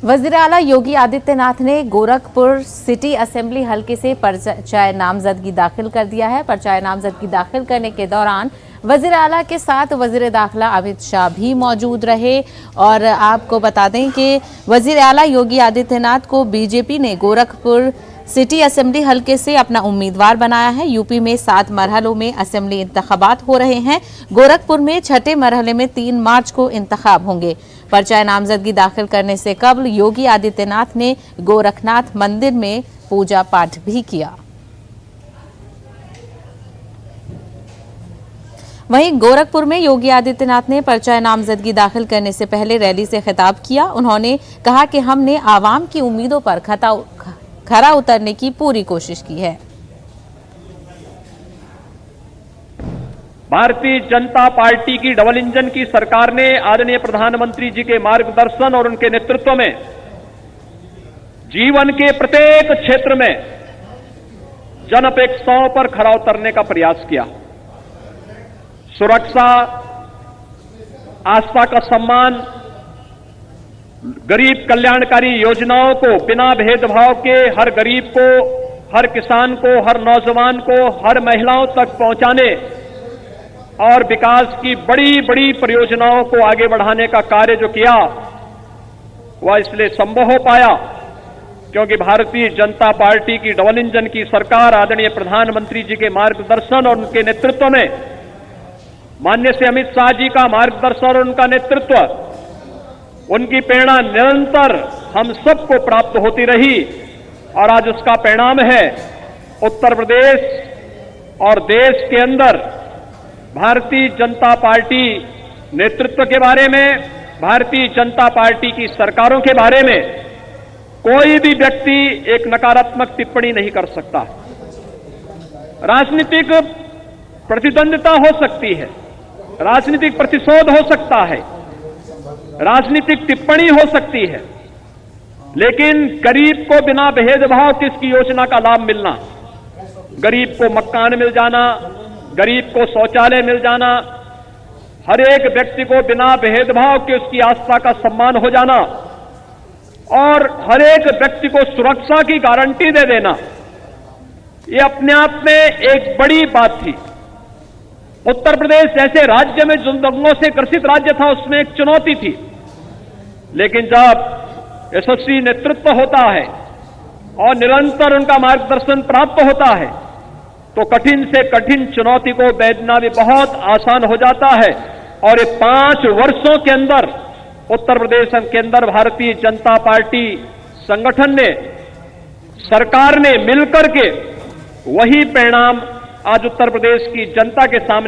वज़ीर आला योगी आदित्यनाथ ने गोरखपुर सिटी असेंबली हलके से पर्चा नामजदगी दाखिल कर दिया है। पर्चा नामजदगी दाखिल करने के दौरान वज़ीर आला के साथ वज़ीर दाखिला अमित शाह भी मौजूद रहे। और आपको बता दें कि वज़ीर आला योगी आदित्यनाथ को बीजेपी ने गोरखपुर सिटी असेंबली हलके से अपना उम्मीदवार बनाया है। यूपी में 7 मरहलों में असेंबली इंतखाबात हो रहे हैं। गोरखपुर में 6ठे मरहले में 3 मार्च को इंतखाब होंगे। पर्चा नामजदगी दाखिल करने से कबल योगी आदित्यनाथ ने गोरखनाथ मंदिर में पूजा पाठ भी किया। वहीं गोरखपुर में योगी आदित्यनाथ ने पर्चा नामजदगी दाखिल करने से पहले रैली से खिताब किया। उन्होंने कहा कि हमने आवाम की उम्मीदों पर खरा उतरने की पूरी कोशिश की है। भारतीय जनता पार्टी की डबल इंजन की सरकार ने आदरणीय प्रधानमंत्री जी के मार्गदर्शन और उनके नेतृत्व में जीवन के प्रत्येक क्षेत्र में जन अपेक्षाओं पर खरा उतरने का प्रयास किया। सुरक्षा, आस्था का सम्मान, गरीब कल्याणकारी योजनाओं को बिना भेदभाव के हर गरीब को, हर किसान को, हर नौजवान को, हर महिलाओं तक पहुंचाने और विकास की बड़ी बड़ी परियोजनाओं को आगे बढ़ाने का कार्य जो किया वह इसलिए संभव हो पाया क्योंकि भारतीय जनता पार्टी की डबल इंजन की सरकार आदरणीय प्रधानमंत्री जी के मार्गदर्शन और उनके नेतृत्व में, माननीय श्री अमित शाह जी का मार्गदर्शन और उनका नेतृत्व, उनकी प्रेरणा निरंतर हम सबको प्राप्त होती रही और आज उसका परिणाम है उत्तर प्रदेश और देश के अंदर भारतीय जनता पार्टी नेतृत्व के बारे में, भारतीय जनता पार्टी की सरकारों के बारे में कोई भी व्यक्ति एक नकारात्मक टिप्पणी नहीं कर सकता। राजनीतिक प्रतिद्वंद्विता हो सकती है, राजनीतिक प्रतिशोध हो सकता है, राजनीतिक टिप्पणी हो सकती है, लेकिन गरीब को बिना भेदभाव किसकी योजना का लाभ मिलना, गरीब को मकान मिल जाना, गरीब को शौचालय मिल जाना, हर एक व्यक्ति को बिना भेदभाव के उसकी आस्था का सम्मान हो जाना और हर एक व्यक्ति को सुरक्षा की गारंटी दे देना, ये अपने आप में एक बड़ी बात थी। उत्तर प्रदेश जैसे राज्य में जो दंगों से ग्रसित राज्य था उसमें एक चुनौती थी, लेकिन जब यशस्वी नेतृत्व होता है और निरंतर उनका मार्गदर्शन प्राप्त होता है तो कठिन से कठिन चुनौती को भेदना भी बहुत आसान हो जाता है। और ये 5 वर्षों के अंदर उत्तर प्रदेश के अंदर भारतीय जनता पार्टी संगठन ने, सरकार ने मिलकर के वही परिणाम आज उत्तर प्रदेश की जनता के सामने